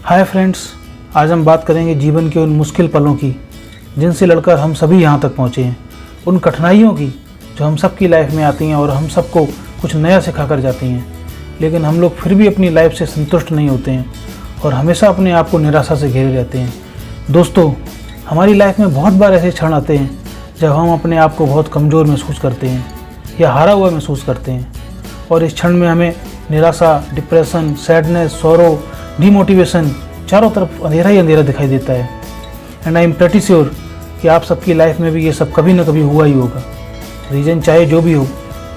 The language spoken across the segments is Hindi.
हाय फ्रेंड्स, आज हम बात करेंगे जीवन के उन मुश्किल पलों की जिनसे लड़कर हम सभी यहाँ तक पहुँचे हैं। उन कठिनाइयों की जो हम सब की लाइफ में आती हैं और हम सबको कुछ नया सिखा कर जाती हैं, लेकिन हम लोग फिर भी अपनी लाइफ से संतुष्ट नहीं होते हैं और हमेशा अपने आप को निराशा से घेरे रहते हैं। दोस्तों, हमारी लाइफ में बहुत बार ऐसे क्षण आते हैं जब हम अपने आप को बहुत कमज़ोर महसूस करते हैं या हारा हुआ महसूस करते हैं, और इस क्षण में हमें निराशा, डिप्रेशन, सैडनेस, सौरो, डीमोटिवेशन, चारों तरफ अंधेरा ही अंधेरा दिखाई देता है। And I am pretty sure कि आप सबकी लाइफ में भी ये सब कभी ना कभी हुआ ही होगा। रीज़न चाहे जो भी हो,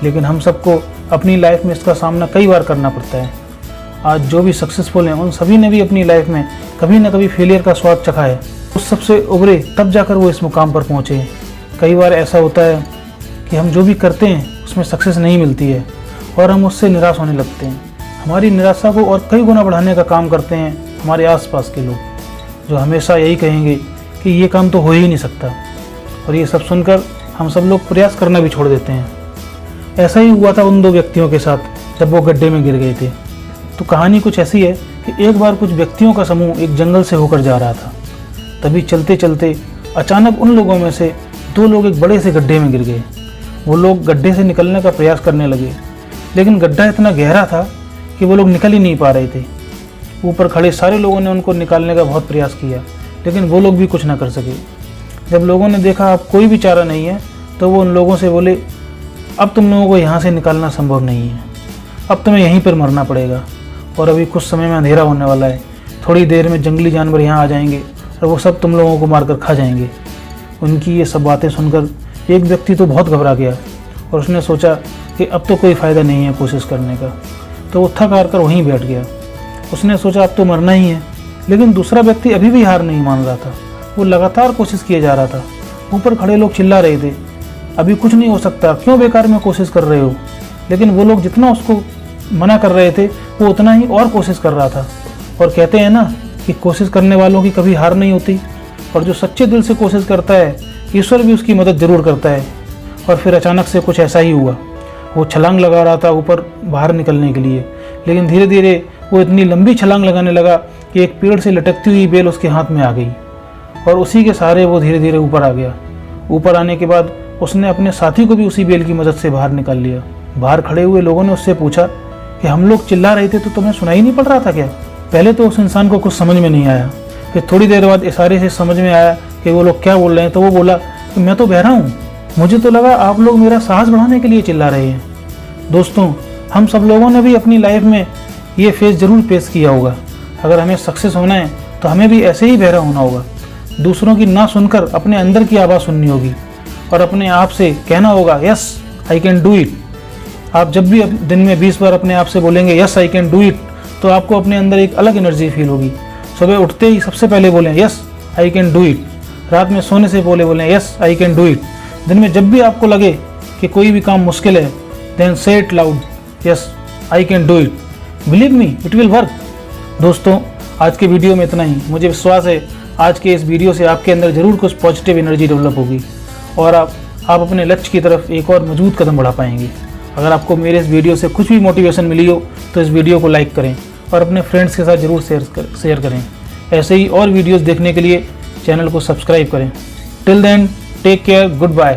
लेकिन हम सबको अपनी लाइफ में इसका सामना कई बार करना पड़ता है। आज जो भी सक्सेसफुल हैं उन सभी ने भी अपनी लाइफ में कभी ना कभी फेलियर का स्वाद चखा है। उस सबसे उभरे तब जाकर वो इस मुकाम पर पहुँचे हैं। कई बार ऐसा होता है कि हम जो भी करते हैं उसमें सक्सेस नहीं मिलती है और हम उससे निराश होने लगते हैं। हमारी निराशा को और कई गुना बढ़ाने का काम करते हैं हमारे आसपास के लोग, जो हमेशा यही कहेंगे कि ये काम तो हो ही नहीं सकता, और ये सब सुनकर हम सब लोग प्रयास करना भी छोड़ देते हैं। ऐसा ही हुआ था उन दो व्यक्तियों के साथ जब वो गड्ढे में गिर गए थे। तो कहानी कुछ ऐसी है कि एक बार कुछ व्यक्तियों का समूह एक जंगल से होकर जा रहा था। तभी चलते चलते अचानक उन लोगों में से दो लोग एक बड़े से गड्ढे में गिर गए। वो लोग गड्ढे से निकलने का प्रयास करने लगे, लेकिन गड्ढा इतना गहरा था कि वो लोग निकल ही नहीं पा रहे थे। ऊपर खड़े सारे लोगों ने उनको निकालने का बहुत प्रयास किया, लेकिन वो लोग भी कुछ ना कर सके। जब लोगों ने देखा अब कोई भी चारा नहीं है, तो वो उन लोगों से बोले, अब तुम लोगों को यहाँ से निकालना संभव नहीं है, अब तुम्हें यहीं पर मरना पड़ेगा, और अभी कुछ समय में अंधेरा होने वाला है। थोड़ी देर में जंगली जानवर यहाँ आ जाएंगे और वो सब तुम लोगों को मारकर खा जाएंगे। उनकी ये सब बातें सुनकर एक व्यक्ति तो बहुत घबरा गया और उसने सोचा कि अब तो कोई फ़ायदा नहीं है कोशिश करने का, तो वो थक हार कर वहीं बैठ गया। उसने सोचा अब तो मरना ही है, लेकिन दूसरा व्यक्ति अभी भी हार नहीं मान रहा था। वो लगातार कोशिश किए जा रहा था। ऊपर खड़े लोग चिल्ला रहे थे, अभी कुछ नहीं हो सकता, क्यों बेकार में कोशिश कर रहे हो। लेकिन वो लोग जितना उसको मना कर रहे थे वो उतना ही और कोशिश कर रहा था। और कहते हैं ना कि कोशिश करने वालों की कभी हार नहीं होती, और जो सच्चे दिल से कोशिश करता है ईश्वर भी उसकी मदद ज़रूर करता है। और फिर अचानक से कुछ ऐसा ही हुआ। वो छलांग लगा रहा था ऊपर बाहर निकलने के लिए, लेकिन धीरे धीरे वो इतनी लंबी छलांग लगाने लगा कि एक पेड़ से लटकती हुई बेल उसके हाथ में आ गई, और उसी के सहारे वो धीरे धीरे ऊपर आ गया। ऊपर आने के बाद उसने अपने साथी को भी उसी बेल की मदद से बाहर निकाल लिया। बाहर खड़े हुए लोगों ने उससे पूछा कि हम लोग चिल्ला रहे थे तो तुम्हें सुनाई नहीं पड़ रहा था क्या। पहले तो उस इंसान को कुछ समझ में नहीं आया, फिर थोड़ी देर बाद इशारे से समझ में आया कि वो लोग क्या बोल रहे हैं। तो वो बोला कि मैं तो बहरा हूँ, मुझे तो लगा आप लोग मेरा साहस बढ़ाने के लिए चिल्ला रहे हैं। दोस्तों, हम सब लोगों ने भी अपनी लाइफ में ये फेज ज़रूर पेश किया होगा। अगर हमें सक्सेस होना है तो हमें भी ऐसे ही बहरा होना होगा। दूसरों की ना सुनकर अपने अंदर की आवाज़ सुननी होगी और अपने आप से कहना होगा, yes I can do it. आप जब भी दिन में 20 बार अपने आप से बोलेंगे yes I can do it, तो आपको अपने अंदर एक अलग एनर्जी फील होगी। सुबह उठते ही सबसे पहले बोलें yes I can do it. रात में सोने से पहले बोलें yes I can do it. दिन में जब भी आपको लगे कि कोई भी काम मुश्किल है, देन से it loud, yes I can do it, believe me it will work. दोस्तों, आज के वीडियो में इतना ही। मुझे विश्वास है आज के इस वीडियो से आपके अंदर ज़रूर कुछ पॉजिटिव एनर्जी डेवलप होगी और आप अपने लक्ष्य की तरफ एक और मजबूत कदम बढ़ा पाएंगे। अगर आपको मेरे इस वीडियो से कुछ भी मोटिवेशन मिली हो तो इस वीडियो को लाइक करें और अपने फ्रेंड्स के साथ ज़रूर शेयर करें। ऐसे ही और वीडियोज़ देखने के लिए चैनल को सब्सक्राइब करें। Till then, take care, good bye.